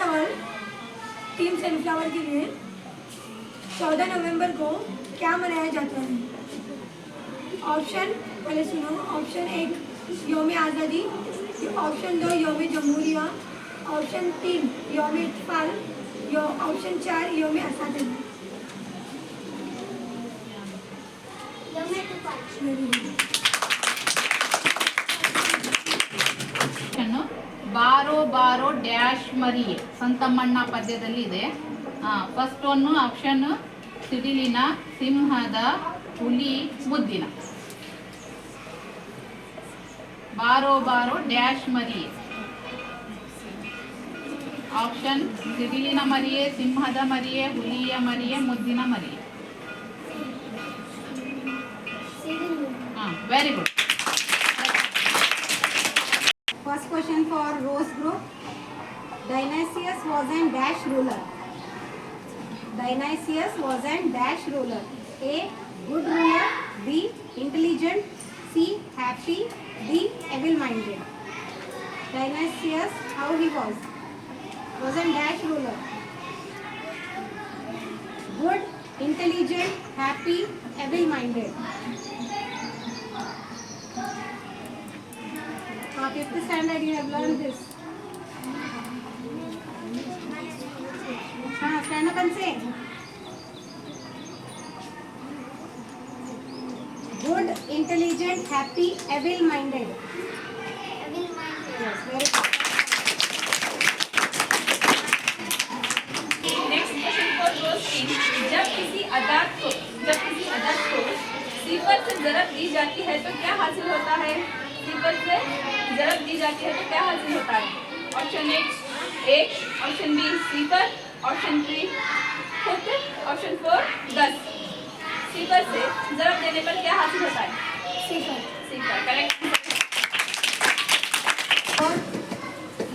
सवाल team sunflower के लिए। 14 नवंबर को क्या मनाया जाता है? ऑप्शन पहले सुनो। ऑप्शन 1 यौम आज़ादी, ऑप्शन 2 यौम जमहूरिया, ऑप्शन 3 यौम इत्तफाल, ऑप्शन 4 यौम असातिज़ा। ಬಾರೋ ಬಾರೋ ಡ್ಯಾಶ್ ಮರಿಯೆ ಸಂತಮ್ಮಣ್ಣ ಪದ್ಯದಲ್ಲಿ ಇದೆ. ಫಸ್ಟ್ ಒನ್ ಆಪ್ಷನ್ ಸಿಡಿಲಿನ, ಸಿಂಹದ, ಹುಲಿ, ಮುದ್ದಿನ. ಬಾರೋ ಬಾರೋ ಡ್ಯಾಶ್ ಮರಿಯೆ. ಆಪ್ಷನ್ ಸಿಡಿಲಿನ ಮರಿಯೆ, ಸಿಂಹದ ಮರಿಯೆ, ಹುಲಿಯ ಮರಿಯೆ, ಮುದ್ದಿನ ಮರಿಯೆ. Very good. First question for Rose Group. Dionysius was an dash ruler. Dionysius was an dash ruler. A. Good ruler. B. Intelligent. C. Happy. D. Evil-minded. Dionysius, how he was an dash ruler. Good, intelligent, happy, evil-minded. Fifth standard you have learned this. Stand up and say. Good, intelligent, happy, evil-minded. Evil-minded. Yes, very good. Next question for rose team. जब किसी अदद को सिफर से ज़रब दी जाती है तो क्या हासिल होता है? सिफर से ज़रब दी जाती है तो क्या हासिल होता है? ऑप्शन 1, ऑप्शन बी सिफर, ऑप्शन 3 खुद, ऑप्शन 4 10। सिफर से ज़रब देने पर क्या हासिल होता है? सिफर करेक्ट। और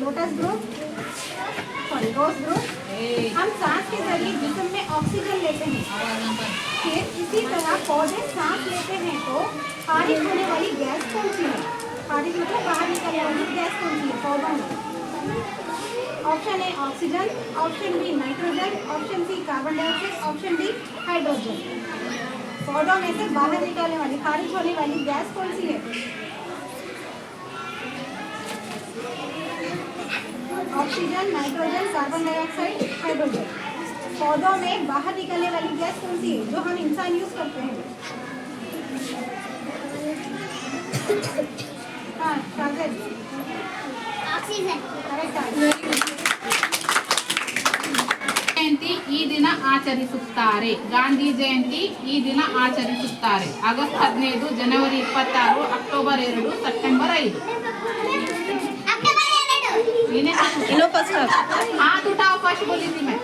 लोटस ग्रुप, सॉरी रोज ग्रुप। हम सांस के जरिए जिस्म में ऑक्सीजन लेते हैं, फिर इसी तरह पौधे सांस लेते हैं तो खारिज होने वाली गैस कौन सी है? खारिज मतलब बाहर निकलने वाली गैस कौन सी है पौधों में? Option A oxygen, option B nitrogen, option C carbon dioxide, option D hydrogen. पौधों में से बाहर निकलने वाली खारिज होने वाली गैस कौन सी है? Oxygen, nitrogen, carbon dioxide, hydrogen. पौधों में बाहर निकलने वाली गैस कौन सी है जो हम इंसान यूज करते हैं? Oxygen correct. ಜಯಂತಿ ಈ ದಿನ ಆಚರಿಸುತ್ತಾರೆ. ಗಾಂಧಿ ಜಯಂತಿ ಈ ದಿನ ಆಚರಿಸುತ್ತಾರೆ. ಆಗಸ್ಟ್ 15, ಜನವರಿ 26, ಅಕ್ಟೋಬರ್ 2, ಸೆಪ್ಟೆಂಬರ್ 5. हाँ, तो फर्स्ट बोली थी मैं।